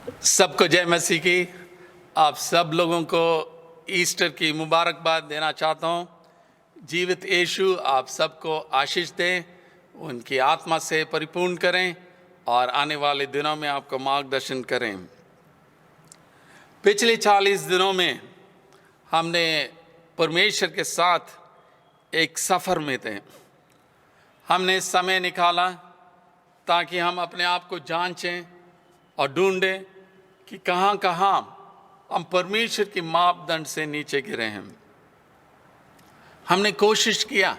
सबको जय मसीह की। आप सब लोगों को ईस्टर की मुबारकबाद देना चाहता हूँ। जीवित यीशु आप सबको आशीष दें, उनकी आत्मा से परिपूर्ण करें और आने वाले दिनों में आपको मार्गदर्शन करें। पिछले 40 दिनों में हमने परमेश्वर के साथ एक सफ़र में थे। हमने समय निकाला ताकि हम अपने आप को जांचें और ढूंढें कि कहाँ कहाँ हम परमेश्वर की मापदंड से नीचे गिरे हैं। हमने कोशिश किया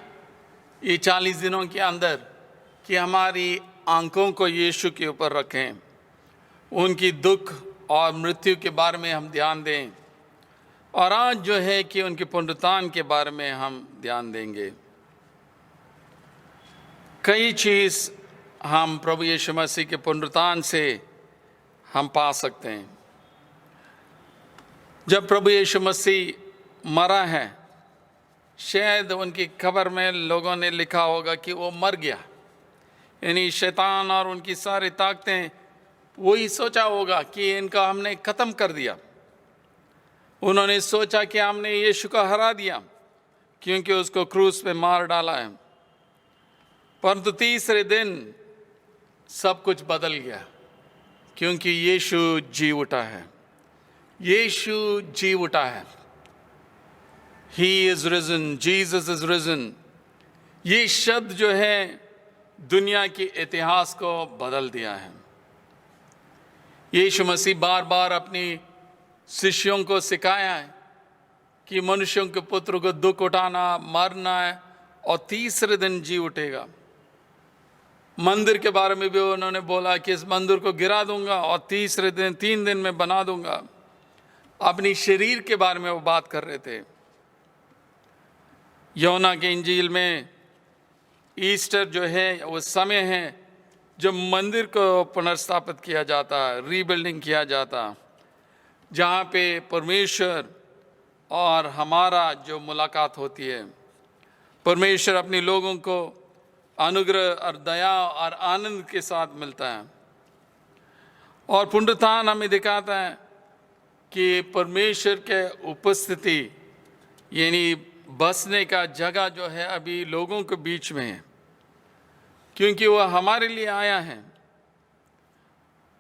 ये 40 दिनों के अंदर कि हमारी आंखों को यीशु के ऊपर रखें, उनकी दुख और मृत्यु के बारे में हम ध्यान दें, और आज जो है कि उनके पुनरुत्थान के बारे में हम ध्यान देंगे। कई चीज़ हम प्रभु यीशु मसीह के पुनरुत्थान से हम पा सकते हैं। जब प्रभु यीशु मसीह मरा है, शायद उनकी खबर में लोगों ने लिखा होगा कि वो मर गया, यानी शैतान और उनकी सारी ताकतें वही सोचा होगा कि इनका हमने ख़त्म कर दिया। उन्होंने सोचा कि हमने यीशु को हरा दिया क्योंकि उसको क्रूस पे मार डाला है। परंतु तीसरे दिन सब कुछ बदल गया क्योंकि यीशु जी उठा है। यीशु जी उठा है। He is risen, Jesus is risen। ये शब्द जो है दुनिया के इतिहास को बदल दिया है। यीशु मसीह बार बार अपनी शिष्यों को सिखाया है कि मनुष्यों के पुत्र को दुख उठाना, मरना है और तीसरे दिन जी उठेगा। मंदिर के बारे में भी उन्होंने बोला कि इस मंदिर को गिरा दूंगा और तीसरे दिन 3 दिन में बना दूंगा। अपनी शरीर के बारे में वो बात कर रहे थे। यूहन्ना के इंजील में ईस्टर जो है वो समय है जब मंदिर को पुनर्स्थापित किया जाता, रीबिल्डिंग किया जाता, जहाँ पे परमेश्वर और हमारा जो मुलाकात होती है। परमेश्वर अपने लोगों को अनुग्रह और दया और आनंद के साथ मिलता है। और पुनरुत्थान हमें दिखाता है कि परमेश्वर के उपस्थिति यानी बसने का जगह जो है अभी लोगों के बीच में है, क्योंकि वह हमारे लिए आया है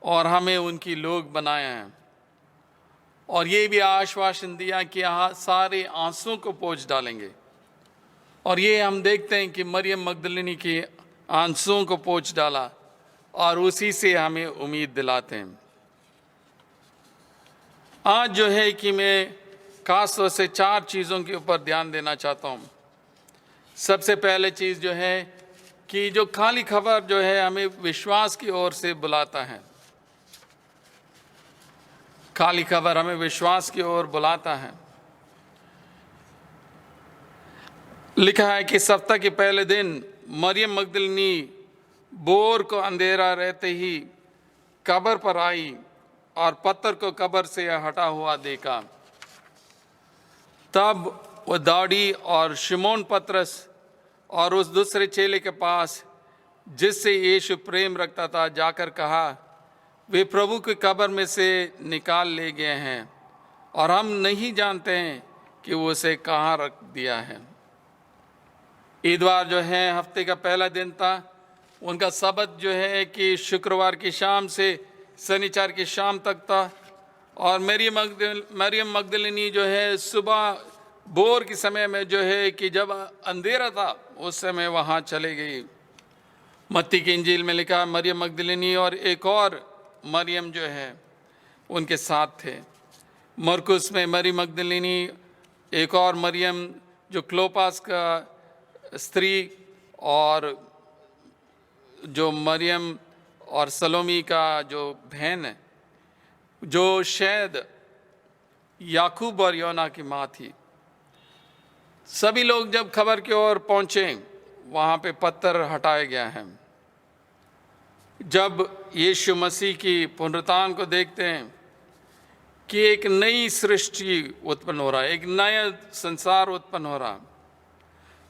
और हमें उनकी लोग बनाया है। और ये भी आश्वासन दिया कि यहाँ सारे आंसुओं को पोंछ डालेंगे। और ये हम देखते हैं कि मरियम मगदलिनी के आंसुओं को पोंछ डाला और उसी से हमें उम्मीद दिलाते हैं। आज जो है कि मैं खास तौर से 4 चीज़ों के ऊपर ध्यान देना चाहता हूँ। सबसे पहले चीज़ जो है कि जो खाली खबर जो है हमें विश्वास की ओर से बुलाता है। खाली खबर हमें विश्वास की ओर बुलाता है। लिखा है कि सप्ताह के पहले दिन मरियम मगदलिनी भोर को अंधेरा रहते ही कब्र पर आई और पत्थर को कब्र से हटा हुआ देखा। तब वो दौड़ी और शिमोन पतरस और उस दूसरे चेले के पास जिससे यीशु प्रेम रखता था जाकर कहा, वे प्रभु की कब्र में से निकाल ले गए हैं और हम नहीं जानते हैं कि वो उसे कहाँ रख दिया है। इतवार जो है हफ्ते का पहला दिन था। उनका सबत जो है कि शुक्रवार की शाम से शनिवार की शाम तक था। और मरियम मगदलिनी जो है सुबह भोर के समय में जो है कि जब अंधेरा था उस समय वहाँ चले गई। मत्ती की इंजील में लिखा मरियम मगदलिनी और एक और मरियम जो है उनके साथ थे। मरकुस में मरियम मगदलिनी, एक और मरियम जो क्लोपास का स्त्री, और जो मरियम और सलोमी का जो बहन है, जो शायद याकूब और योना की माँ थी। सभी लोग जब खबर की ओर पहुँचे वहाँ पे पत्थर हटाया गया है। जब यीशु मसीह की पुनरुत्थान को देखते हैं कि एक नई सृष्टि उत्पन्न हो रहा है, एक नया संसार उत्पन्न हो रहा है।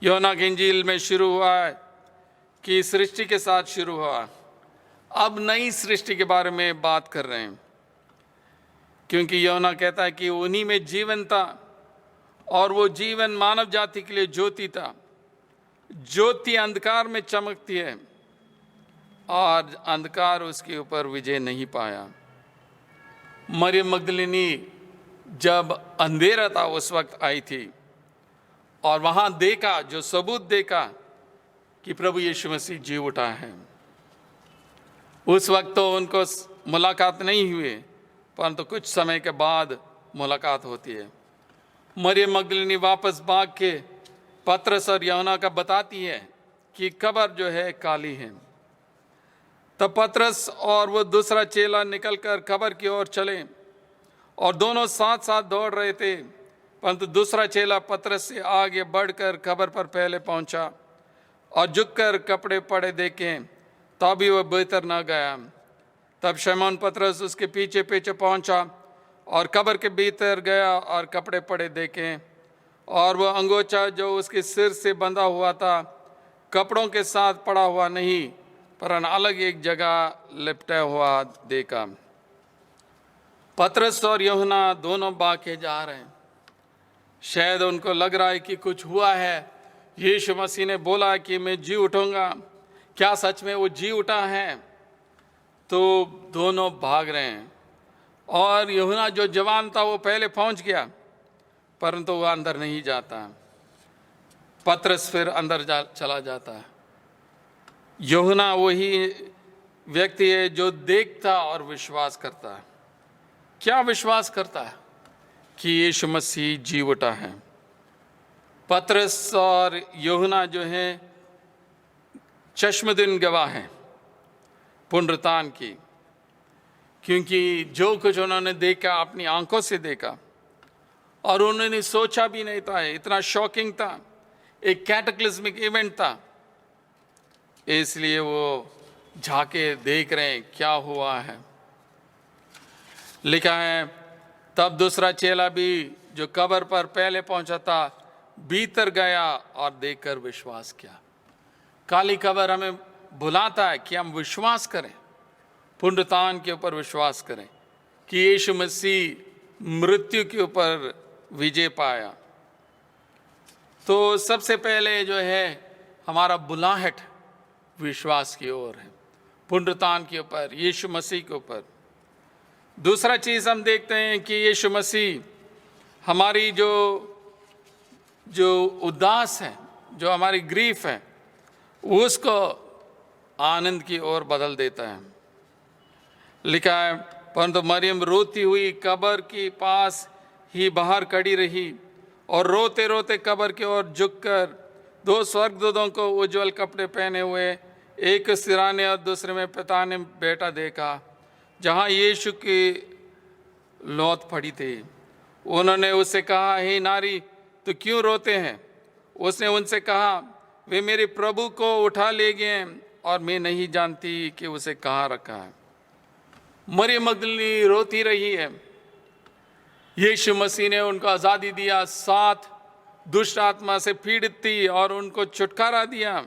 यूहन्ना की इंजील में शुरू हुआ है कि सृष्टि के साथ शुरू हुआ, अब नई सृष्टि के बारे में बात कर रहे हैं। क्योंकि यूहन्ना कहता है कि उन्हीं में जीवन था और वो जीवन मानव जाति के लिए ज्योति था। ज्योति अंधकार में चमकती है और अंधकार उसके ऊपर विजय नहीं पाया। मरियम मगदलिनी जब अंधेरा था उस वक्त आई थी और वहां देखा, जो सबूत देखा कि प्रभु यीशु मसीह जी उठा है। उस वक्त तो उनको मुलाकात नहीं हुई, परंतु कुछ समय के बाद मुलाकात होती है। मरियम मगदलिनी वापस भाग के पतरस और यूहन्ना का बताती है कि कब्र जो है काली है। तब पतरस और वो दूसरा चेला निकलकर कब्र की ओर चले और दोनों साथ साथ दौड़ रहे थे, परंतु दूसरा चेला पतरस से आगे बढ़कर कब्र पर पहले पहुंचा और झुककर कपड़े पड़े देखे, तभी वह भीतर न गया। तब शमौन पतरस उसके पीछे पीछे पहुंचा और कब्र के भीतर गया और कपड़े पड़े देखे, और वह अंगोछा जो उसके सिर से बंधा हुआ था कपड़ों के साथ पड़ा हुआ नहीं, पर अलग एक जगह लिपटा हुआ देखा। पतरस और यूहन्ना दोनों भागे जा रहे हैं। शायद उनको लग रहा है कि कुछ हुआ है। यीशु मसीह ने बोला कि मैं जी उठूंगा, क्या सच में वो जी उठा है? तो दोनों भाग रहे हैं और यूहन्ना जो जवान था वो पहले पहुंच गया, परंतु वह अंदर नहीं जाता। पतरस फिर अंदर चला जाता है। यूहन्ना वही व्यक्ति है जो देखता और विश्वास करता है। क्या विश्वास करता है? कि यीशु मसीह जी उठा है। पतरस और यूहन्ना जो है चश्मदीद गवाह हैं पुनरुत्थान की, क्योंकि जो कुछ उन्होंने देखा अपनी आंखों से देखा और उन्होंने सोचा भी नहीं था, इतना शॉकिंग था, एक कैटेक्लिस्मिक इवेंट था, इसलिए वो झाके देख रहे हैं क्या हुआ है। लिखा है तब दूसरा चेला भी जो कब्र पर पहले पहुंचा था भीतर गया और देखकर विश्वास किया। काली कब्र हमें बुलाता है कि हम विश्वास करें, पुनरुत्थान के ऊपर विश्वास करें कि यीशु मसीह मृत्यु के ऊपर विजय पाया। तो सबसे पहले जो है हमारा बुलाहट विश्वास की ओर है, पुनरुत्थान के ऊपर, यीशु मसीह के ऊपर। दूसरा चीज़ हम देखते हैं कि यीशु मसीह हमारी जो उदास है, जो हमारी ग्रीफ है, उसको आनंद की ओर बदल देता है। लिखा है परंतु मरियम रोती हुई कब्र के पास ही बाहर खड़ी रही और रोते रोते कब्र की ओर झुककर दो स्वर्गदूतों को उज्जवल कपड़े पहने हुए, एक सिराने और दूसरे में पिता ने बेटा देखा, जहाँ यीशु की लौत पड़ी थी। उन्होंने उससे कहा, हे नारी, तो क्यों रोते हैं? उसने उनसे कहा, वे मेरे प्रभु को उठा ले गए और मैं नहीं जानती कि उसे कहाँ रखा है। मरियम मगदलिनी रोती रही है। यीशु मसीह ने उनको आज़ादी दिया, 7 दुष्ट आत्मा से पीड़ित थी और उनको छुटकारा दिया,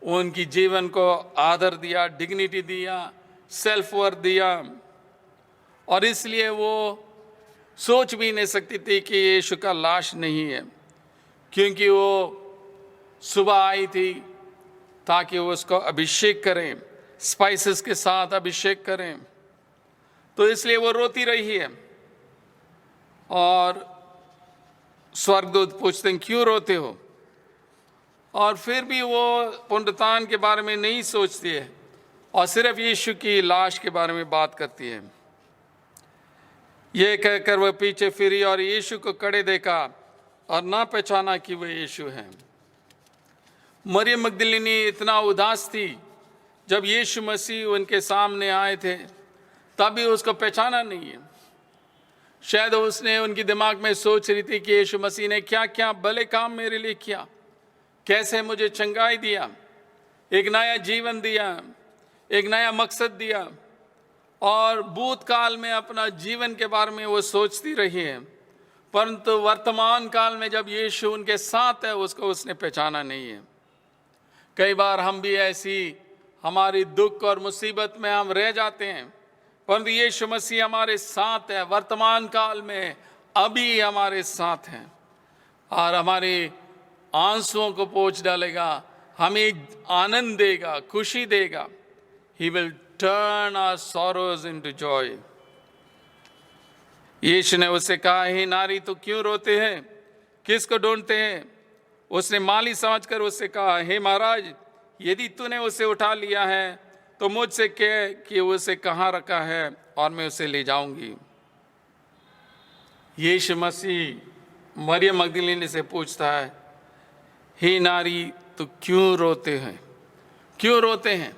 उनकी जीवन को आदर दिया, डिग्निटी दिया, सेल्फ वर्थ दिया, और इसलिए वो सोच भी नहीं सकती थी कि यीशु का लाश नहीं है, क्योंकि वो सुबह आई थी ताकि वो उसको अभिषेक करें, स्पाइसेस के साथ अभिषेक करें। तो इसलिए वो रोती रही है और स्वर्गदूत पूछते हैं, क्यों रोते हो? और फिर भी वो पुनरुत्थान के बारे में नहीं सोचती है और सिर्फ यीशु की लाश के बारे में बात करती है। ये कहकर वह पीछे फिरी और यीशु को खड़े देखा और ना पहचाना कि वह यीशु है। मरियम मगदलिनी इतना उदास थी जब यीशु मसीह उनके सामने आए थे, तभी उसको पहचाना नहीं है। शायद उसने उनके दिमाग में सोच रही थी कि यीशु मसीह ने क्या क्या भले काम मेरे लिए किया, कैसे मुझे चंगाई दिया, एक नया जीवन दिया, एक नया मकसद दिया, और भूतकाल में अपना जीवन के बारे में वो सोचती रही है, परंतु वर्तमान काल में जब यीशु उनके साथ है उसको उसने पहचाना नहीं है। कई बार हम भी ऐसी हमारी दुख और मुसीबत में हम रह जाते हैं, परंतु यीशु मसीह हमारे साथ है, वर्तमान काल में अभी हमारे साथ हैं और हमारे आंसुओं को पोंछ डालेगा, हमें आनंद देगा, खुशी देगा। He will turn our sorrows into joy. यीशु ने उससे कहा, हे नारी तू क्यों रोते हैं, किसको ढूंढते हैं? उसने माली समझकर उससे कहा, हे महाराज, यदि तूने उसे उठा लिया है तो मुझसे कह कि उसे कहाँ रखा है और मैं उसे ले जाऊंगी। यीशु मसीह मरियम मगदलीनी से पूछता है, हे नारी तू क्यों रोते हैं, क्यों रोते हैं?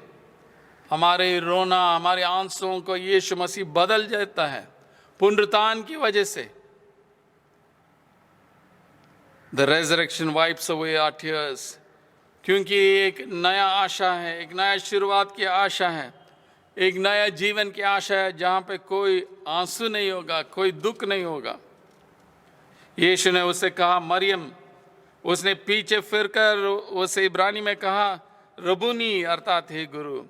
हमारे रोना, हमारे आंसुओं को यीशु मसीह बदल देता है पुनरुत्थान की वजह से। The resurrection wipes away our tears. क्योंकि एक नया आशा है, एक नया शुरुआत की आशा है, एक नया जीवन की आशा है जहाँ पे कोई आंसू नहीं होगा, कोई दुख नहीं होगा। यीशु ने उससे कहा, मरियम। उसने पीछे फिरकर उसे इब्रानी में कहा, रबूनी, अर्थात हे गुरु।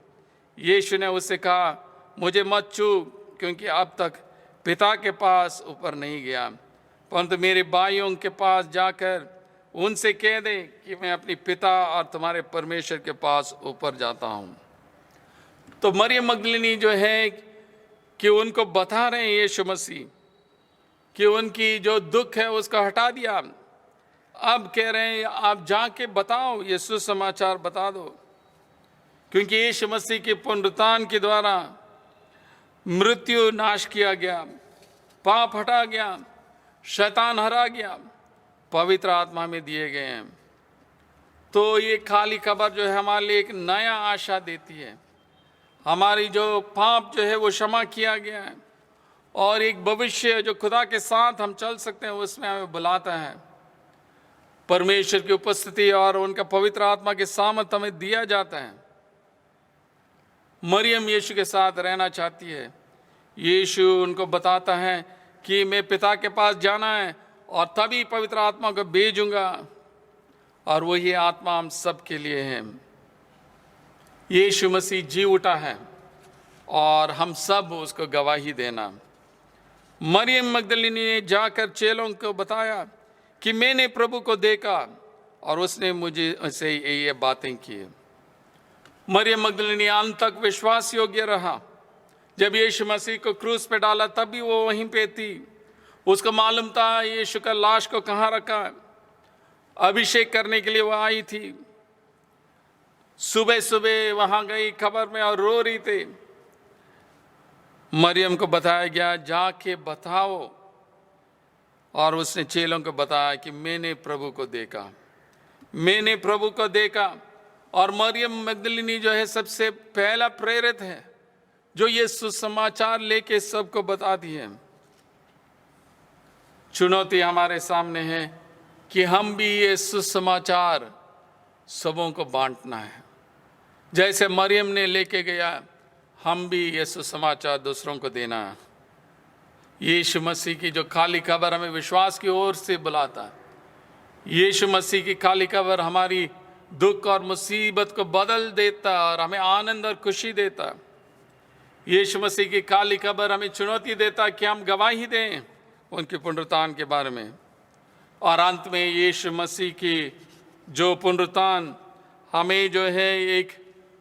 यीशु ने उससे कहा, मुझे मत छू, क्योंकि अब तक पिता के पास ऊपर नहीं गया, परंतु मेरे भाइयों के पास जाकर उनसे कह दे कि मैं अपनी पिता और तुम्हारे परमेश्वर के पास ऊपर जाता हूँ। तो मरियम मगदलीनी जो है कि उनको बता रहे हैं यीशु मसीह कि उनकी जो दुख है उसका हटा दिया। अब कह रहे हैं आप जाके बताओ, ये सुसमाचार बता दो, क्योंकि यीशु मसीह के पुनरुत्थान के द्वारा मृत्यु नाश किया गया, पाप हटा गया, शैतान हरा गया, पवित्र आत्मा में दिए गए हैं। तो ये खाली खबर जो है हमारे लिए एक नया आशा देती है। हमारी जो पाप जो है वो क्षमा किया गया है और एक भविष्य जो खुदा के साथ हम चल सकते हैं उसमें हमें बुलाता है। परमेश्वर की उपस्थिति और उनका पवित्र आत्मा के सामर्थ हमें दिया जाता है। मरियम यीशु के साथ रहना चाहती है। यीशु उनको बताता है कि मैं पिता के पास जाना है और तभी पवित्र आत्मा को भेजूंगा, और वही आत्मा हम सब के लिए है। यीशु मसीह जी उठा है और हम सब उसको गवाही देना। मरियम मगदलीनी ने जाकर चेलों को बताया कि मैंने प्रभु को देखा और उसने मुझे से ये बातें की। मरियम मगदलीनी अंत तक विश्वास योग्य रहा। जब यीशु मसीह को क्रूस पे डाला तब भी वो वहीं पे थी। उसको मालूम था यीशु का लाश को कहाँ रखा है। अभिषेक करने के लिए वो आई थी। सुबह सुबह वहां गई खबर में और रो रही थी। मरियम को बताया गया जाके बताओ, और उसने चेलों को बताया कि मैंने प्रभु को देखा, मैंने प्रभु को देखा। और मरियम मगदलीनी जो है सबसे पहला प्रेरित है जो ये सुसमाचार लेके सबको बताती है। चुनौती हमारे सामने है कि हम भी ये सुसमाचार सबों को बांटना है। जैसे मरियम ने लेके गया, हम भी ये सुसमाचार दूसरों को देना है। यीशु मसीह की जो खाली खबर हमें विश्वास की ओर से बुलाता है। यीशु मसीह की खाली खबर हमारी दुख और मुसीबत को बदल देता और हमें आनंद और खुशी देता। यीशु मसीह की खाली खबर हमें चुनौती देता कि हम गवाही दें उनके पुनरुत्थान के बारे में। और अंत में यीशु मसीह की जो पुनरुत्थान हमें जो है एक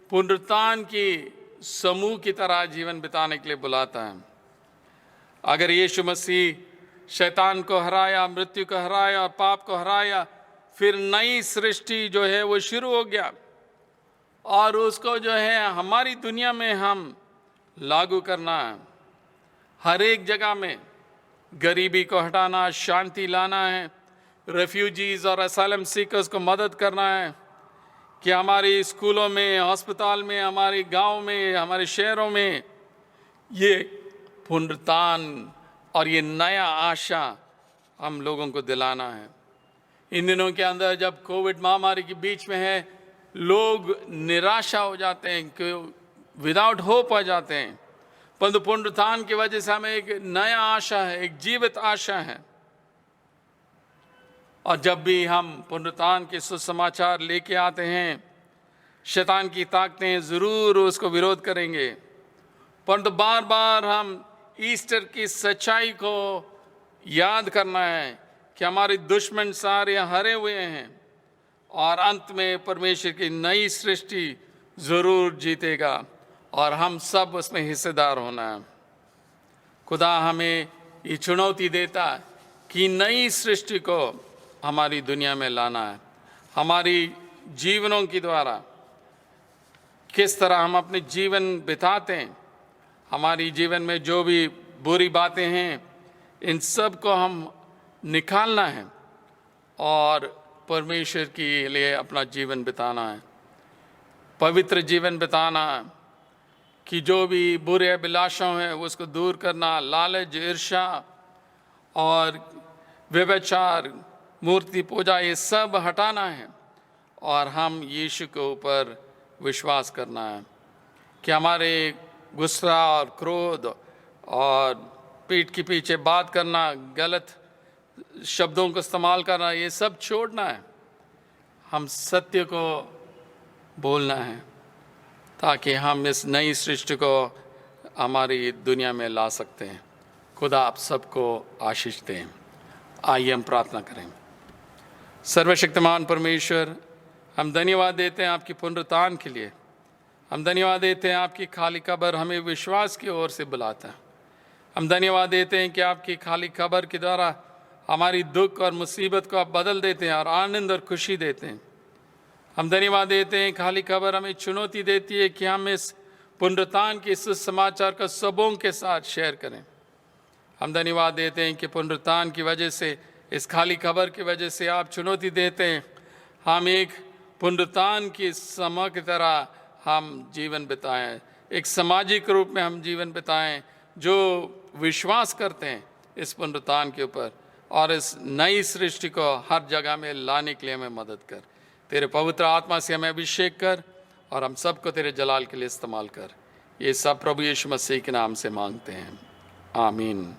पुनरुत्थान की समूह की तरह जीवन बिताने के लिए बुलाता है। अगर यीशु मसीह शैतान को हराया, मृत्यु को हराया और पाप को हराया, फिर नई सृष्टि जो है वो शुरू हो गया और उसको जो है हमारी दुनिया में हम लागू करना है। हर एक जगह में गरीबी को हटाना, शांति लाना है, रेफ्यूजीज और असाइलम सीकर्स को मदद करना है कि हमारे स्कूलों में, अस्पताल में, हमारे गांव में, हमारे शहरों में ये पुनरुत्थान और ये नया आशा हम लोगों को दिलाना है। इन दिनों के अंदर जब कोविड महामारी के बीच में है, लोग निराशा हो जाते हैं, कि विदाउट होप आ जाते हैं, परंतु पुनरुत्थान की वजह से हमें एक नया आशा है, एक जीवित आशा है। और जब भी हम पुनरुत्थान के सुसमाचार लेके आते हैं, शैतान की ताकतें ज़रूर उसको विरोध करेंगे। परंतु बार बार हम ईस्टर की सच्चाई को याद करना है कि हमारे दुश्मन सारे हरे हुए हैं और अंत में परमेश्वर की नई सृष्टि ज़रूर जीतेगा और हम सब उसमें हिस्सेदार होना है। खुदा हमें ये चुनौती देता है कि नई सृष्टि को हमारी दुनिया में लाना है। हमारी जीवनों के द्वारा किस तरह हम अपने जीवन बिताते हैं, हमारी जीवन में जो भी बुरी बातें हैं, इन सब को हम निकालना है और परमेश्वर के लिए अपना जीवन बिताना है, पवित्र जीवन बिताना है कि जो भी बुरे अभिलाषाओं हैं उसको दूर करना, लालच, ईर्ष्या और व्यभिचार, मूर्ति पूजा, ये सब हटाना है और हम यीशु के ऊपर विश्वास करना है कि हमारे गुस्सा और क्रोध और पीठ के पीछे बात करना, गलत शब्दों को इस्तेमाल करना, ये सब छोड़ना है। हम सत्य को बोलना है ताकि हम इस नई सृष्टि को हमारी दुनिया में ला सकते हैं। खुदा आप सबको आशीष दें। आइए हम प्रार्थना करें। सर्वशक्तिमान परमेश्वर, हम धन्यवाद देते हैं आपकी पुनरुत्थान के लिए। हम धन्यवाद देते हैं आपकी खाली कब्र हमें विश्वास की ओर से बुलाता है। हम धन्यवाद देते हैं कि आपकी खाली कब्र के द्वारा हमारी दुख और मुसीबत को आप बदल देते हैं और आनंद और खुशी देते हैं। हम धन्यवाद देते हैं खाली कब्र हमें चुनौती देती है कि हम इस पुनरुत्थान के सुसमाचार का सबों के साथ शेयर करें। हम धन्यवाद देते हैं कि पुनरुत्थान की वजह से, इस खाली कब्र की वजह से आप चुनौती देते हैं हम एक पुनरुत्थान की समय की तरह हम जीवन बिताएं, एक सामाजिक रूप में हम जीवन बिताएं जो विश्वास करते हैं इस पुनरुत्थान के ऊपर और इस नई सृष्टि को हर जगह में लाने के लिए हमें मदद कर। तेरे पवित्र आत्मा से हमें अभिषेक कर और हम सबको तेरे जलाल के लिए इस्तेमाल कर। ये सब प्रभु यीशु मसीह के नाम से मांगते हैं, आमीन।